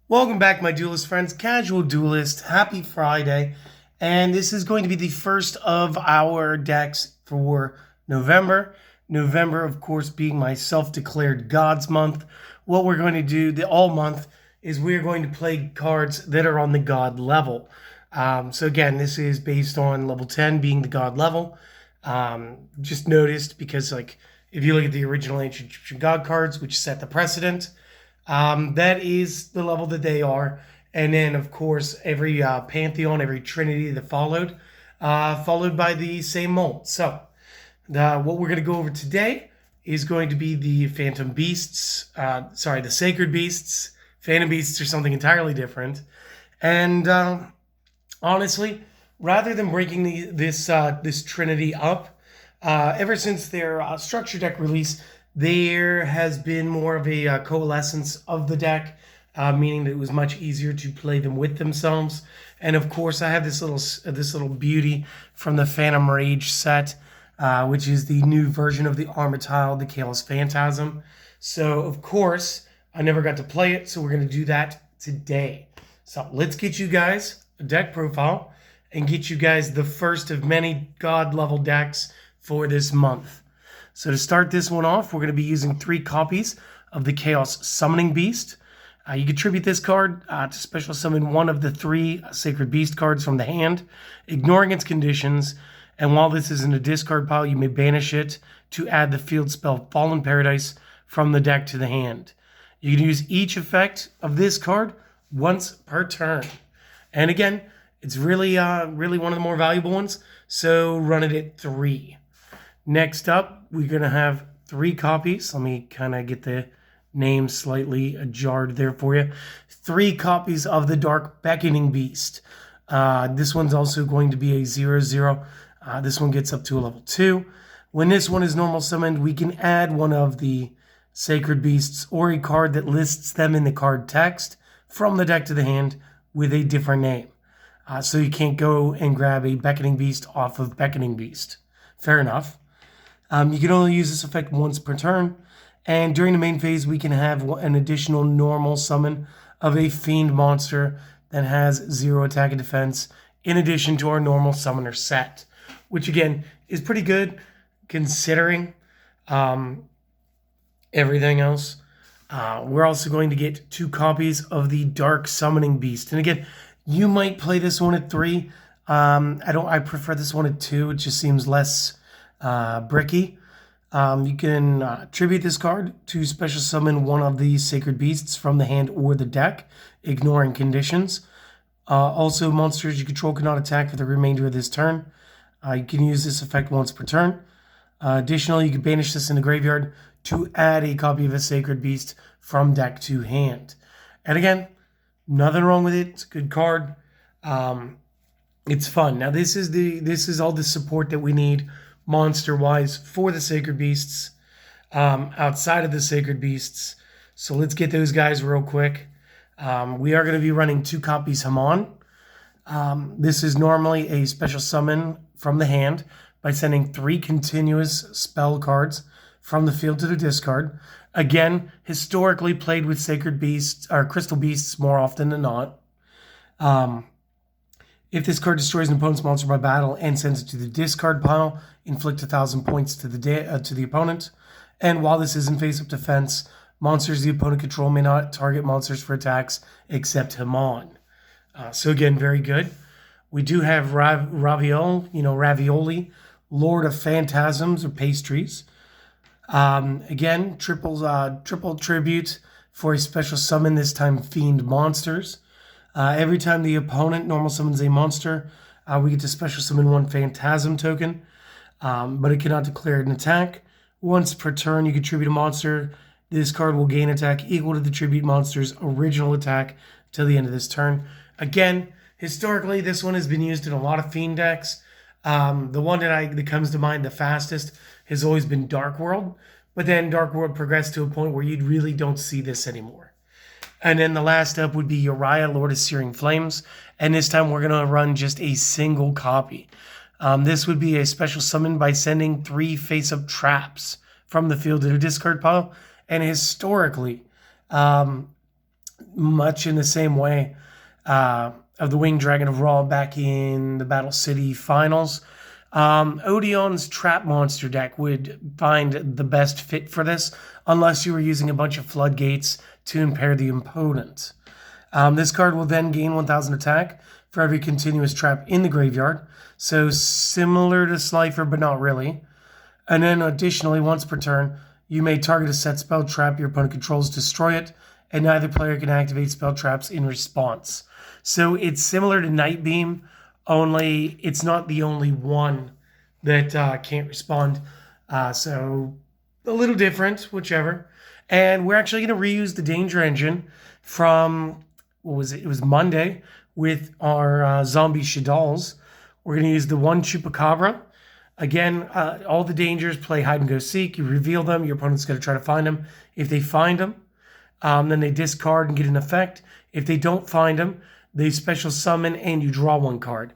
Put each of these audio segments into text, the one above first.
Welcome back, my Duelist friends. Casual Duelist, happy Friday. And this is going to be the first of our decks for November. November, of course, being my self-declared Gods month. What we're going to do all month is we're going to play cards that are on the God level. So again, this is based on level 10 being the God level. Just noticed because, like, if you look at the original Ancient Egyptian God cards, which set the precedent, that is the level that they are. And then, of course, every pantheon, every trinity that followed by the same mold. So, what we're going to go over today is going to be the Phantom Beasts. The Sacred Beasts. Phantom Beasts are something entirely different. And honestly, rather than breaking this trinity up, ever since their structure deck release, there has been more of a coalescence of the deck, meaning that it was much easier to play them with themselves. And of course, I have this little beauty from the Phantom Rage set, which is the new version of the armityle, the Chaos Phantasm. So of course, I never got to play it, so we're going to do that today. So let's get you guys a deck profile and get you guys the first of many God level decks for this month. So to start this one off, we're going to be using 3 copies of the Chaos Summoning Beast. You contribute this card to special summon one of the 3 Sacred Beast cards from the hand, ignoring its conditions. And while this is in a discard pile, you may banish it to add the field spell Fallen Paradise from the deck to the hand. You can use each effect of this card once per turn. And again, it's really one of the more valuable ones, so run it at 3. Next up, we're going to have 3 copies. Let me kind of get the name slightly jarred there for you. 3 copies of the Dark Beckoning Beast. This one's also going to be a 0/0. This one gets up to a level 2. When this one is normal summoned, we can add one of the Sacred Beasts or a card that lists them in the card text from the deck to the hand with a different name. So you can't go and grab a Beckoning Beast off of Beckoning Beast. Fair enough. You can only use this effect once per turn, and during the main phase, we can have an additional normal summon of a Fiend monster that has 0 attack and defense, in addition to our normal summoner set, which again is pretty good considering everything else. We're also going to get 2 copies of the Dark Summoning Beast, and again, you might play this one at 3. I prefer this one at 2. It just seems less bricky. You can tribute this card to special summon one of the Sacred Beasts from the hand or the deck, ignoring conditions. Also, monsters you control cannot attack for the remainder of this turn. You can use this effect once per turn. Additionally, you can banish this in the graveyard to add a copy of a Sacred Beast from deck to hand. And again, nothing wrong with it. It's a good card. It's fun. Now, this is all the support that we need monster-wise for the Sacred Beasts, outside of the Sacred Beasts. So let's get those guys real quick. We are going to be running 2 copies Hamon. This is normally a special summon from the hand by sending 3 continuous spell cards from the field to the discard. Again, historically played with Sacred Beasts or Crystal Beasts more often than not. If this card destroys an opponent's monster by battle and sends it to the discard pile, inflict 1,000 points to the opponent. And while this is in face-up defense, monsters the opponent control may not target monsters for attacks except Hamon. So again, very good. We do have Ravioli, Lord of Phantasms or Pastries. Again, triple tribute for a special summon, this time Fiend monsters. Every time the opponent normal summons a monster, we get to special summon 1 Phantasm token, but it cannot declare an attack. Once per turn, you contribute a monster. This card will gain attack equal to the tribute monster's original attack till the end of this turn. Again, historically, this one has been used in a lot of Fiend decks. The one that comes to mind the fastest has always been Dark World, but then Dark World progressed to a point where you really don't see this anymore. And then the last up would be Uriah, Lord of Searing Flames. And this time we're going to run just a single copy. This would be a special summon by sending 3 face-up traps from the field to the discard pile. And historically, much in the same way of the Winged Dragon of Ra back in the Battle City finals. Odeon's Trap Monster deck would find the best fit for this, unless you were using a bunch of floodgates to impair the opponent. This card will then gain 1000 attack for every continuous trap in the graveyard, so similar to Slifer, but not really. And then additionally, once per turn, you may target a set spell trap your opponent controls, destroy it, and neither player can activate spell traps in response. So it's similar to Night Beam, only it's not the only one that can't respond. So a little different, whichever. And we're actually going to reuse the Danger Engine from, what was it? It was Monday with our Zombie Shadals. We're going to use the one Chupacabra. Again, all the dangers play hide and go seek. You reveal them. Your opponent's going to try to find them. If they find them, then they discard and get an effect. If they don't find them, they special summon and you draw one card.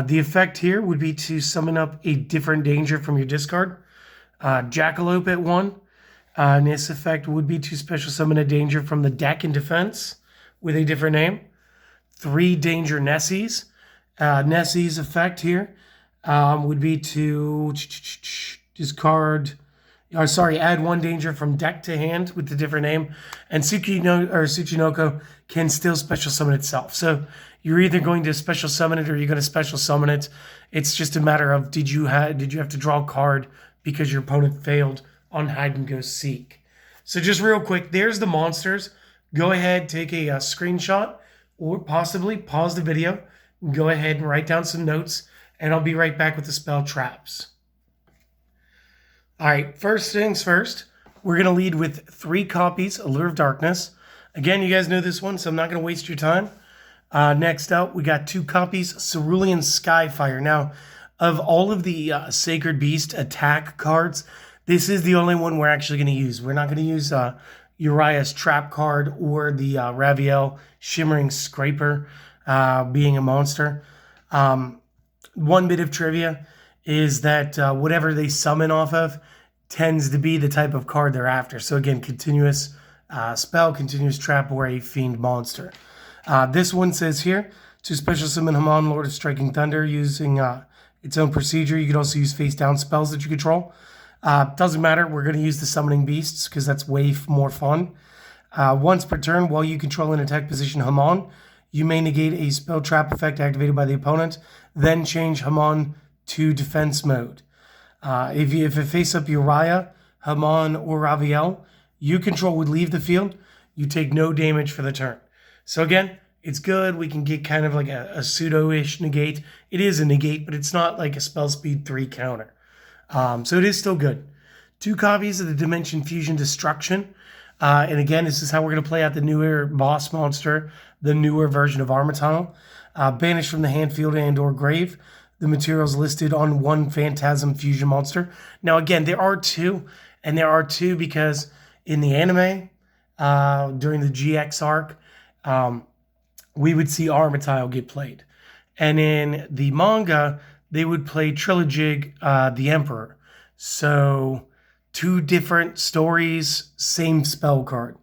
The effect here would be to summon up a different danger from your discard. Jackalope at 1. And this effect would be to special summon a danger from the deck in defense with a different name. 3 danger Nessies. Nessie's effect here would be to discard, add 1 danger from deck to hand with a different name. And Tsuchinoko can still special summon itself. So you're either going to special summon it or you're going to special summon it. It's just a matter of did you have to draw a card because your opponent failed on hide and go seek. So just real quick, there's the monsters. Go ahead, take a screenshot or possibly pause the video. Go ahead and write down some notes, and I'll be right back with the spell traps. All right, first things first, we're going to lead with 3 copies Allure of Darkness. Again, you guys know this one, so I'm not going to waste your time. Next up, we got 2 copies Cerulean Skyfire. Now, of all of the Sacred Beast attack cards, this is the only one we're actually going to use. We're not going to use Uriah's Trap card or the Raviel Shimmering Scraper being a monster. One bit of trivia is that whatever they summon off of tends to be the type of card they're after. So again, continuous spell, continuous trap, or a fiend monster. This one says here, to special summon Haman, Lord of Striking Thunder, using its own procedure. You can also use face down spells that you control. Doesn't matter, we're going to use the Summoning Beasts because that's way more fun. Once per turn, while you control an attack position Haman, you may negate a spell trap effect activated by the opponent, then change Haman to defense mode. If it face up Uriah, Haman, or Raviel, you control would leave the field. You take no damage for the turn. So again, it's good. We can get kind of like a pseudo-ish negate. It is a negate, but it's not like a spell speed 3 counter. So it is still good. 2 copies of the Dimension Fusion Destruction. And again, this is how we're going to play out the newer boss monster, the newer version of Armityle. Banished from the hand, field, and or grave. The materials listed on 1 Phantasm Fusion monster. Now again, there are 2, and there are 2 because in the anime, during the GX arc, we would see Armityle get played. And in the manga, they would play Trilogig, the Emperor. So 2 different stories, same spell card.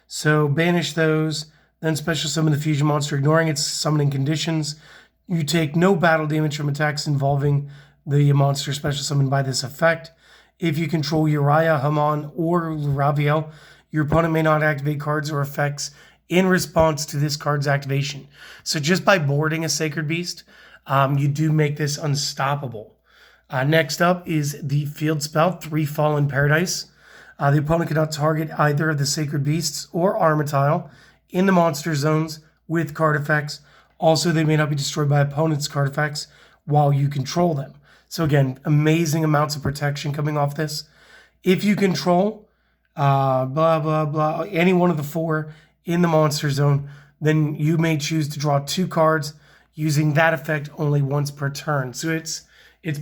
So banish those, then special summon the fusion monster, ignoring its summoning conditions. You take no battle damage from attacks involving the monster special summoned by this effect. If you control Uriah, Haman, or Raviel, your opponent may not activate cards or effects in response to this card's activation. So just by boarding a Sacred Beast, you do make this unstoppable. Next up is the field spell, 3 Fallen Paradise. The opponent cannot target either of the Sacred Beasts or Armityle in the monster zones with card effects. Also, they may not be destroyed by opponent's card effects while you control them. So again, amazing amounts of protection coming off this. If you control any one of the 4 in the monster zone, then you may choose to draw 2 cards using that effect only once per turn. So it's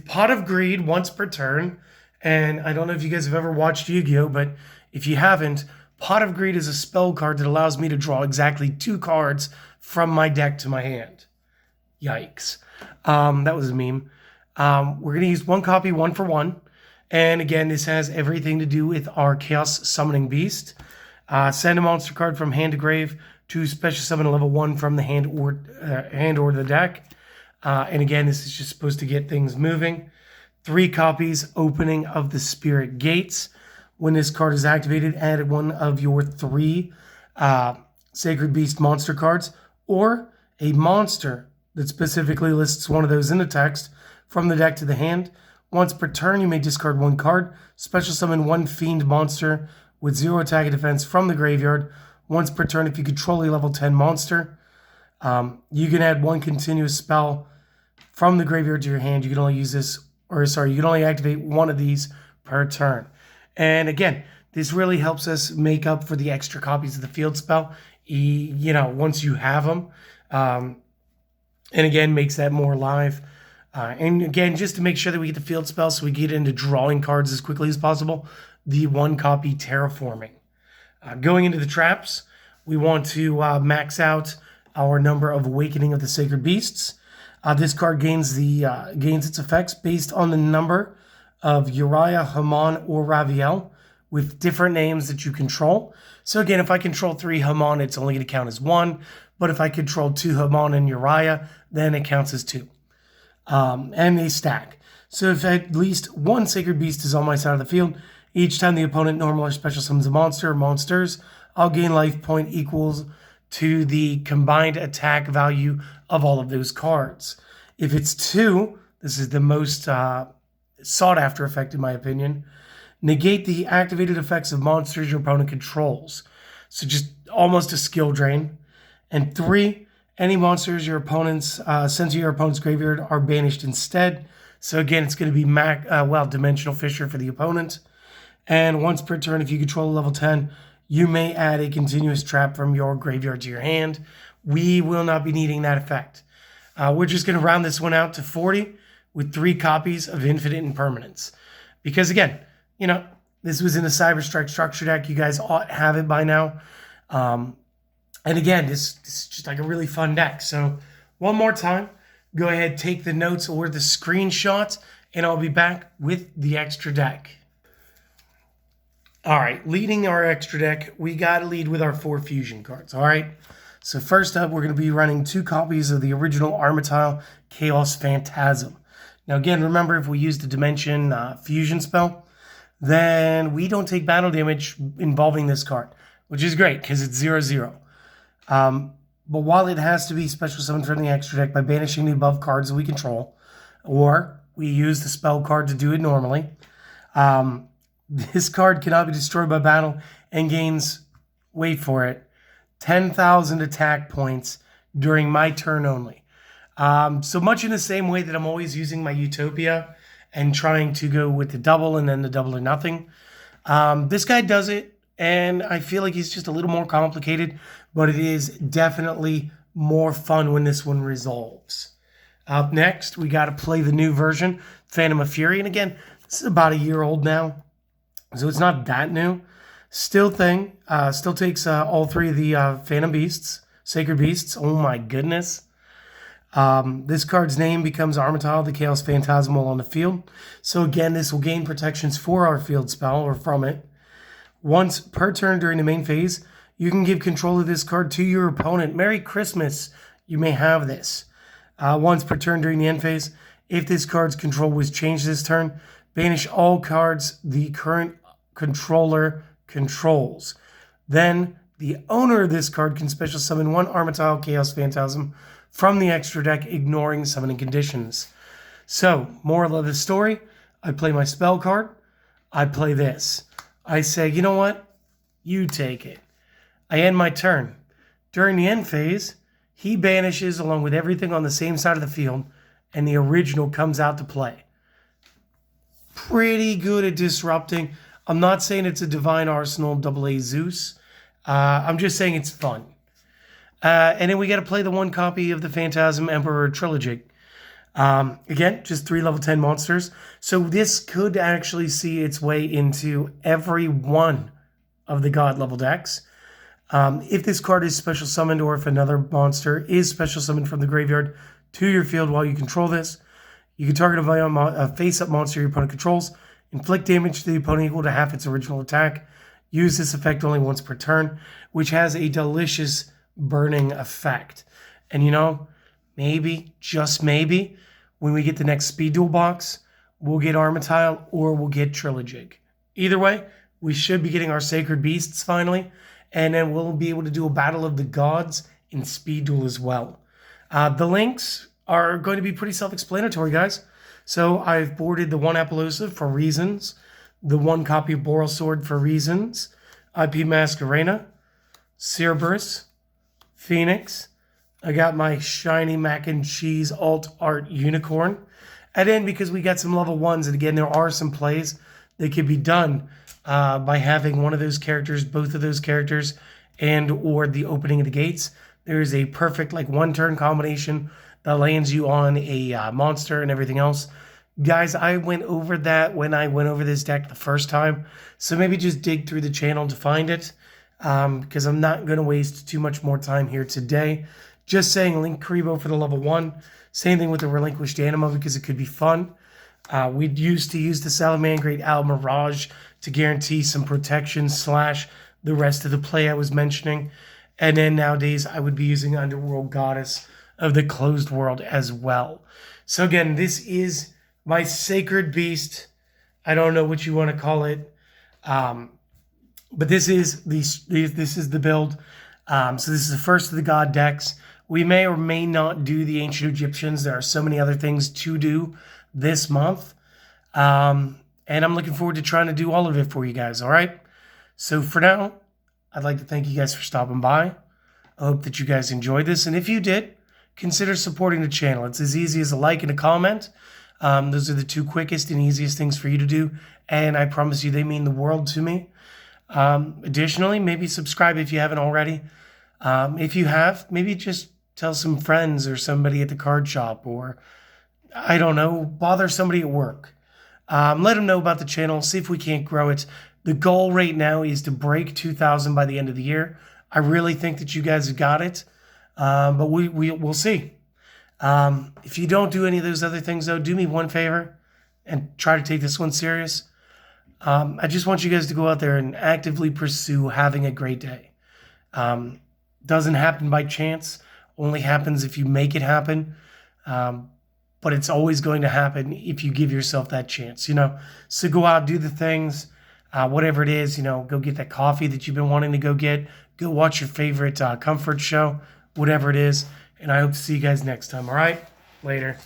Pot of Greed once per turn. And I don't know if you guys have ever watched Yu-Gi-Oh, but if you haven't, Pot of Greed is a spell card that allows me to draw exactly 2 cards from my deck to my hand. Yikes. That was a meme. We're going to use 1 copy, 1 for 1. And again, this has everything to do with our Chaos Summoning Beast. Send a monster card from hand to grave to special summon a level 1 from the hand or the deck. And again, this is just supposed to get things moving. 3 copies, Opening of the Spirit Gates. When this card is activated, add one of your 3 Sacred Beast monster cards, or a monster that specifically lists one of those in the text from the deck to the hand. Once per turn, you may discard 1 card, special summon 1 Fiend monster with 0 attack and defense from the graveyard. Once per turn, if you control a level 10 monster, you can add 1 continuous spell from the graveyard to your hand. You can only use this, you can only activate 1 of these per turn. And again, this really helps us make up for the extra copies of the field spell, once you have them. And again, makes that more live. And again, just to make sure that we get the field spell so we get into drawing cards as quickly as possible, the 1 copy Terraforming. Going into the traps, we want to max out our number of Awakening of the Sacred Beasts. This card gains its effects based on the number of Uriah, Haman, or Raviel with different names that you control. So again, if I control 3 Haman, it's only going to count as 1. But if I control 2 Haman and Uriah, then it counts as 2. And they stack. So if at least 1 Sacred Beast is on my side of the field, each time the opponent normal or special summons a monster or monsters, I'll gain life point equals to the combined attack value of all of those cards. If it's 2, this is the most sought after effect in my opinion, negate the activated effects of monsters your opponent controls. So just almost a skill drain. And 3, any monsters your opponents send to your opponent's graveyard are banished instead. So again, it's going to be Dimensional Fissure for the opponent. And once per turn, if you control a level 10, you may add a continuous trap from your graveyard to your hand. We will not be needing that effect. We're just going to round this one out to 40 with 3 copies of Infinite Impermanence. Because again, this was in a Cyberstrike structure deck. You guys ought to have it by now. And again, this is just like a really fun deck. So one more time, go ahead, take the notes or the screenshots, and I'll be back with the extra deck. All right, leading our extra deck, we got to lead with our 4 fusion cards, all right? So first up, we're going to be running 2 copies of the original Armityle Chaos Phantasm. Now again, remember, if we use the Dimension Fusion spell, then we don't take battle damage involving this card, which is great because it's 0/0. But while it has to be special summoned from the extra deck by banishing the above cards that we control, or we use the spell card to do it normally, this card cannot be destroyed by battle and gains, wait for it, 10,000 attack points during my turn only. So much in the same way that I'm always using my Utopia and trying to go with the double and then the double or nothing. This guy does it, and I feel like he's just a little more complicated, but it is definitely more fun when this one resolves. Up next, we got to play the new version, Phantom of Fury. And again, this is about a year old now, so it's not that new. Still takes all 3 of the Phantom Beasts, Sacred Beasts. Oh my goodness. This card's name becomes Armityle, the Chaos Phantasm, while on the field. So again, this will gain protections for our field spell, or from it. Once per turn during the main phase, you can give control of this card to your opponent. Merry Christmas, you may have this. Once per turn during the end phase, if this card's control was changed this turn, banish all cards the current controller controls. Then, the owner of this card can special summon 1 Armityle Chaos Phantasm from the extra deck, ignoring summoning conditions. So, moral of the story, I play my spell card, I play this. I say, you know what? You take it. I end my turn. During the end phase, he banishes along with everything on the same side of the field, and the original comes out to play. Pretty good at disrupting. I'm not saying it's a Divine Arsenal AA Zeus. I'm just saying it's fun. And then we got to play the 1 copy of the Phantasm Emperor Trilogy. Again, just 3 level 10 monsters. So this could actually see its way into every one of the God level decks. If this card is special summoned, or if another monster is special summoned from the graveyard to your field while you control this, you can target a face-up monster your opponent controls. Inflict damage to the opponent equal to half its original attack. Use this effect only once per turn, which has a delicious burning effect. And you know, maybe, just maybe, when we get the next Speed Duel box, we'll get Armityle or we'll get Trilogig. Either way, we should be getting our Sacred Beasts finally, and then we'll be able to do a Battle of the Gods in Speed Duel as well. The links are going to be pretty self-explanatory, guys. So I've boarded the 1 Appaloosa for reasons, the 1 copy of Boral Sword for reasons, IP Masquerena, Cerberus, Phoenix. I got my shiny mac and cheese alt art unicorn. And then because we got some level 1s, and again, there are some plays that could be done by having one of those characters, both of those characters, and or the opening of the gates. There is a perfect like 1-turn combination that lands you on a monster and everything else. Guys, I went over that when I went over this deck the first time. So maybe just dig through the channel to find it, because I'm not going to waste too much more time here today. Just saying link Karibo for the level 1. Same thing with the Relinquished Anima because it could be fun. We used to use the Salamangreat Al Mirage to guarantee some protection / the rest of the play I was mentioning. And then nowadays I would be using Underworld Goddess of the Closed World as well. So again, this is my Sacred Beast. I don't know what you want to call it. But this is the build. So this is the first of the God decks. We may or may not do the Ancient Egyptians. There are so many other things to do this month. And I'm looking forward to trying to do all of it for you guys, all right? So for now, I'd like to thank you guys for stopping by. I hope that you guys enjoyed this. And if you did, consider supporting the channel. It's as easy as a like and a comment. Those are the 2 quickest and easiest things for you to do. And I promise you, they mean the world to me. Additionally, maybe subscribe if you haven't already. If you have, maybe just tell some friends or somebody at the card shop, or I don't know, bother somebody at work. Let them know about the channel, see if we can't grow it. The goal right now is to break 2,000 by the end of the year. I really think that you guys have got it, but we'll see. If you don't do any of those other things, though, do me one favor and try to take this one serious. I just want you guys to go out there and actively pursue having a great day. Doesn't happen by chance, only happens if you make it happen. But it's always going to happen if you give yourself that chance, you know. So go out, do the things, whatever it is, you know, go get that coffee that you've been wanting to go get. Go watch your favorite comfort show, whatever it is. And I hope to see you guys next time, all right? Later.